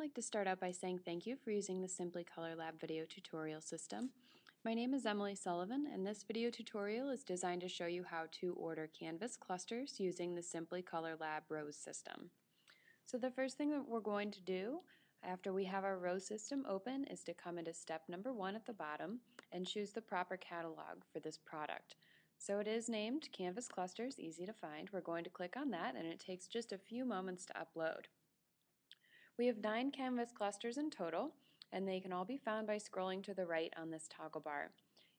like to start out by saying thank you for using the Simply Color Lab video tutorial system. My name is Emily Sullivan, and this video tutorial is designed to show you how to order canvas clusters using the Simply Color Lab rose system. So the first thing that we're going to do after we have our rose system open is to come into step number 1 at the bottom and choose the proper catalog for this product. So it is named Canvas Clusters, easy to find. We're going to click on that, and it takes just a few moments to upload. We have 9 canvas clusters in total, and they can all be found by scrolling to the right on this toggle bar.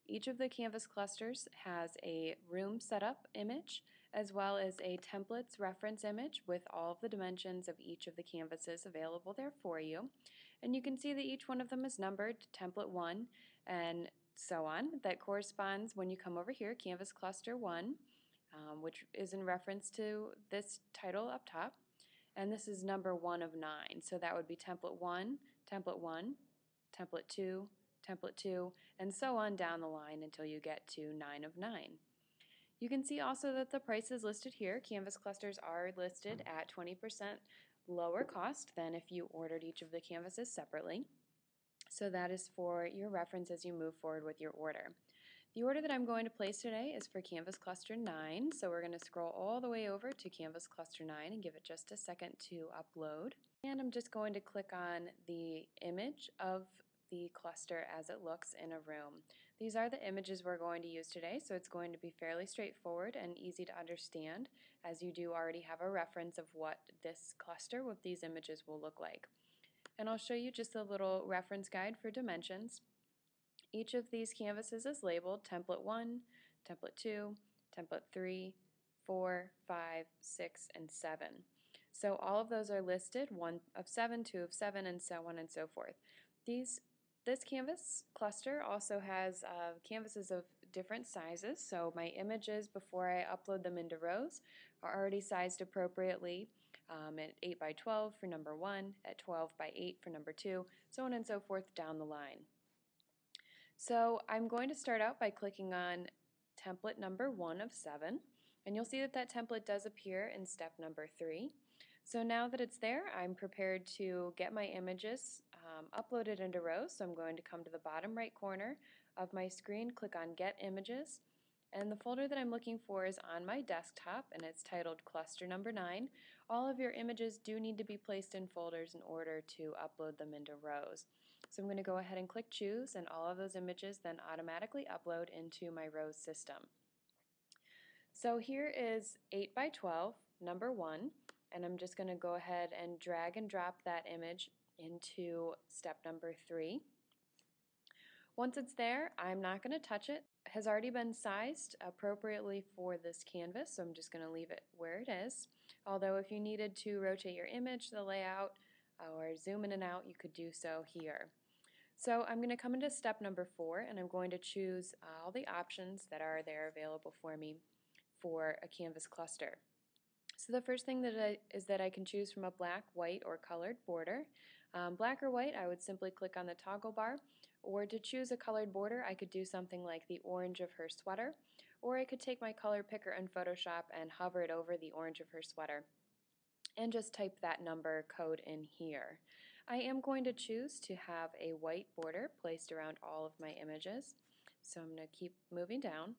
Each of the canvas clusters has a room setup image as well as a templates reference image with all of the dimensions of each of the canvases available there for you. And you can see that each one of them is numbered template 1 and so on. That corresponds when you come over here, canvas cluster 1, which is in reference to this title up top. And this is number 1 of 9. So that would be template 1, template 1, template 2, template 2, and so on down the line until you get to 9 of 9. You can see also that the price is listed here. Canvas clusters are listed at 20% lower cost than if you ordered each of the canvases separately. So that is for your reference as you move forward with your order. The order that I'm going to place today is for Canvas Cluster 9, so we're going to scroll all the way over to Canvas Cluster 9 and give it just a second to upload. And I'm just going to click on the image of the cluster as it looks in a room. These are the images we're going to use today, so it's going to be fairly straightforward and easy to understand, as you do already have a reference of what this cluster with these images will look like. And I'll show you just a little reference guide for dimensions. Each of these canvases is labeled template 1, template 2, template 3, 4, 5, 6, and 7. So all of those are listed, 1 of 7, 2 of 7, and so on and so forth. This canvas cluster also has canvases of different sizes, so my images before I upload them into rows are already sized appropriately at 8 by 12 for number 1, at 12 by 8 for number 2, so on and so forth down the line. So I'm going to start out by clicking on template number 1 of 7, and you'll see that that template does appear in step number 3. So now that it's there, I'm prepared to get my images uploaded into rows. So I'm going to come to the bottom right corner of my screen, click on Get Images, and the folder that I'm looking for is on my desktop, and it's titled Cluster Number 9. All of your images do need to be placed in folders in order to upload them into rows. So I'm going to go ahead and click Choose, and all of those images then automatically upload into my rows system. So here is 8 by 12, number 1, and I'm just going to go ahead and drag and drop that image into step number 3. Once it's there, I'm not going to touch it. It has already been sized appropriately for this canvas, so I'm just going to leave it where it is. Although if you needed to rotate your image, the layout, or zoom in and out, you could do so here. So I'm going to come into step number 4, and I'm going to choose all the options that are there available for me for a canvas cluster. So the first thing is that I can choose from a black, white, or colored border. Black or white, I would simply click on the toggle bar, or to choose a colored border, I could do something like the orange of her sweater, or I could take my color picker in Photoshop and hover it over the orange of her sweater and just type that number code in here. I am going to choose to have a white border placed around all of my images, so I'm going to keep moving down.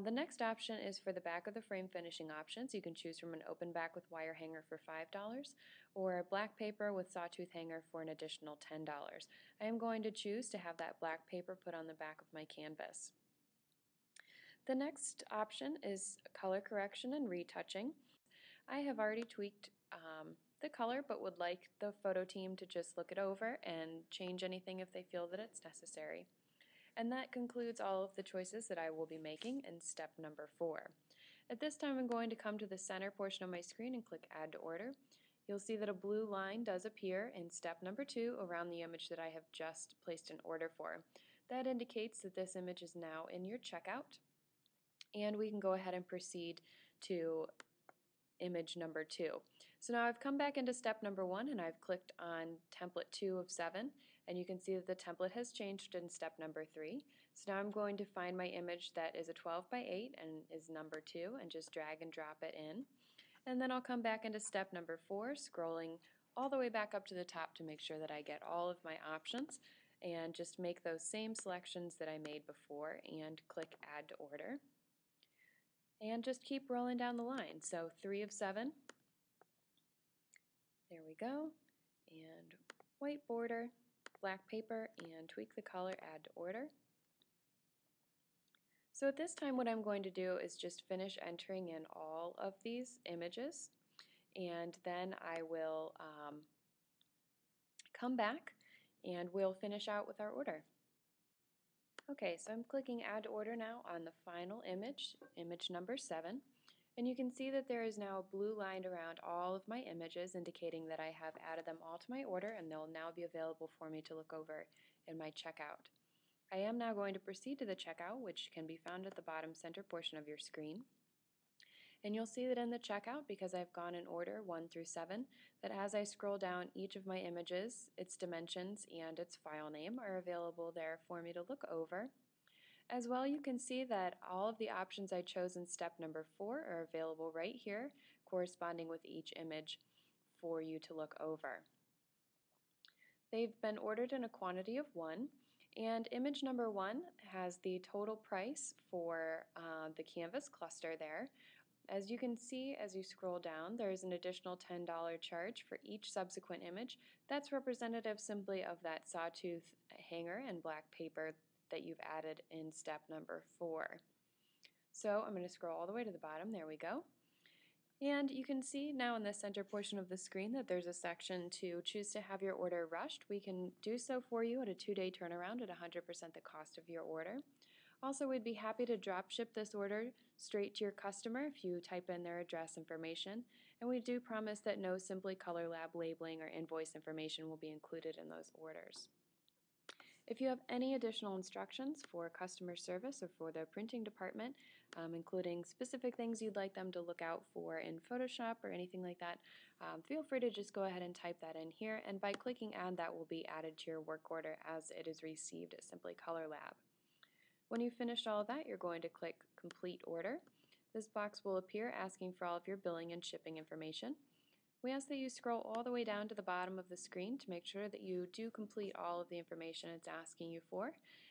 The next option is for the back of the frame finishing options. You can choose from an open back with wire hanger for $5 or a black paper with sawtooth hanger for an additional $10. I am going to choose to have that black paper put on the back of my canvas. The next option is color correction and retouching. I have already tweaked the color, but would like the photo team to just look it over and change anything if they feel that it's necessary. And that concludes all of the choices that I will be making in step number 4. At this time, I'm going to come to the center portion of my screen and click Add to Order. You'll see that a blue line does appear in step number 2 around the image that I have just placed an order for. That indicates that this image is now in your checkout, and we can go ahead and proceed to image number 2. So now I've come back into step number 1, and I've clicked on template 2 of 7, and you can see that the template has changed in step number 3. So now I'm going to find my image that is a 12 by 8 and is number 2 and just drag and drop it in. And then I'll come back into step number 4, scrolling all the way back up to the top to make sure that I get all of my options, and just make those same selections that I made before and click Add to Order. And just keep rolling down the line. So 3 of 7. There we go. And white border, black paper, and tweak the color, add to order. So at this time what I'm going to do is just finish entering in all of these images, and then I will come back and we'll finish out with our order. Okay, so I'm clicking Add to Order now on the final image, image number 7, and you can see that there is now a blue line around all of my images indicating that I have added them all to my order and they'll now be available for me to look over in my checkout. I am now going to proceed to the checkout, which can be found at the bottom center portion of your screen. And you'll see that in the checkout, because I've gone in order 1 through 7, that as I scroll down each of my images, its dimensions and its file name are available there for me to look over. As well, you can see that all of the options I chose in step number 4 are available right here, corresponding with each image for you to look over. They've been ordered in a quantity of 1, and image number 1 has the total price for the Canvas cluster there. As you can see, as you scroll down, there's an additional $10 charge for each subsequent image. That's representative simply of that sawtooth hanger and black paper that you've added in step number 4. So I'm going to scroll all the way to the bottom. There we go. And you can see now in the center portion of the screen that there's a section to choose to have your order rushed. We can do so for you at a 2-day turnaround at 100% the cost of your order. Also, we'd be happy to drop ship this order straight to your customer if you type in their address information, and we do promise that no Simply Color Lab labeling or invoice information will be included in those orders. If you have any additional instructions for customer service or for the printing department, including specific things you'd like them to look out for in Photoshop or anything like that, feel free to just go ahead and type that in here, and by clicking Add, that will be added to your work order as it is received at Simply Color Lab. When you've finished all of that, you're going to click Complete Order. This box will appear asking for all of your billing and shipping information. We ask that you scroll all the way down to the bottom of the screen to make sure that you do complete all of the information it's asking you for.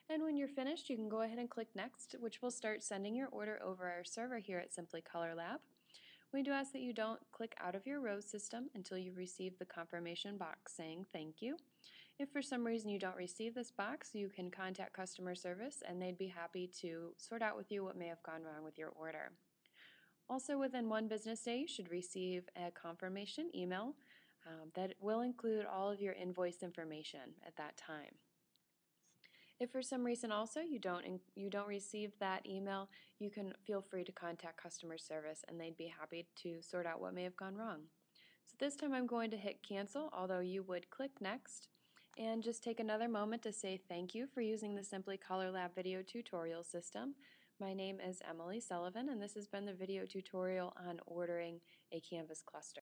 And when you're finished, you can go ahead and click Next, which will start sending your order over our server here at Simply Color Lab. We do ask that you don't click out of your Rose system until you receive the confirmation box saying thank you. If for some reason you don't receive this box, you can contact customer service and they'd be happy to sort out with you what may have gone wrong with your order. Also, within 1 business day, you should receive a confirmation email that will include all of your invoice information at that time. If for some reason also you don't receive that email, you can feel free to contact customer service and they'd be happy to sort out what may have gone wrong. So this time I'm going to hit cancel, although you would click next, and just take another moment to say thank you for using the Simply Color Lab video tutorial system. My name is Emily Sullivan, and this has been the video tutorial on ordering a Canvas cluster.